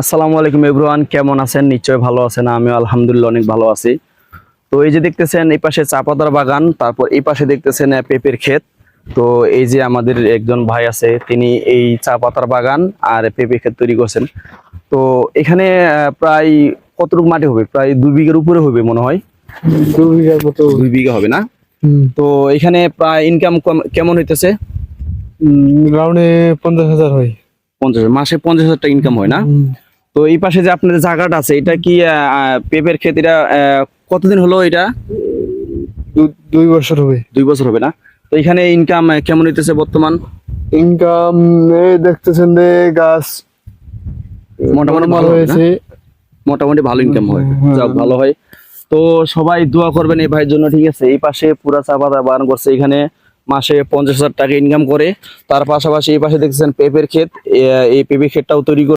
আসসালামু আলাইকুম এভরিওয়ান, কেমন আছেন? নিশ্চয় ভালো আছেন। আমিও আলহামদুলিল্লাহ অনেক ভালো আছি। তো এই যে দেখতেছেন এই পাশে চা পাতার বাগান, তারপর এই পাশে দেখতেছেন পেঁপের ক্ষেত। তো এই যে আমাদের একজন ভাই আছে, তিনি এই চা পাতার বাগান আর পেঁপে ক্ষেত তৈরি করছেন। তো এখানে প্রায় কতটুকু মাটি হবে? প্রায় 2 বিঘার উপরে হবে মনে হয়। 2 বিঘার মতো। 2 বিঘা হবে না? হুম। তো এখানে প্রায় ইনকাম কেমন হইতেছে? রাউন্ডে 50,000 হয়। 50 মাসে 50,000 টাকা ইনকাম হয় না? হুম। তো এই পাশে যে আপনাদের জায়গাটা আছে, এটা কি পেঁপের ক্ষেত? এটা কতদিন হলো এটা? 2 বছর হবে। 2 বছর হবে না? তো এখানে ইনকাম কেমন হইতেছে বর্তমান? ইনকাম দেখতেছেন যে গাছ মোটামুটি normal ভালো হবে না? হয়েছে। মোটামুটি ভালো ইনকাম হয়। হ্যাঁ। যাক, ভালো হয়। তো সবাই দোয়া করবেন এই ভাইয়ের জন্য, ঠিক আছে? এই পাশে পুরা চা পাতা বাগান করছে, এখানে মাসে 50,000 টাকা ইনকাম করে। তার পাশাপাশি এই পাশে দেখছেন পেঁপের ক্ষেত, এই পেঁপে ক্ষেতটাও তৈরি করে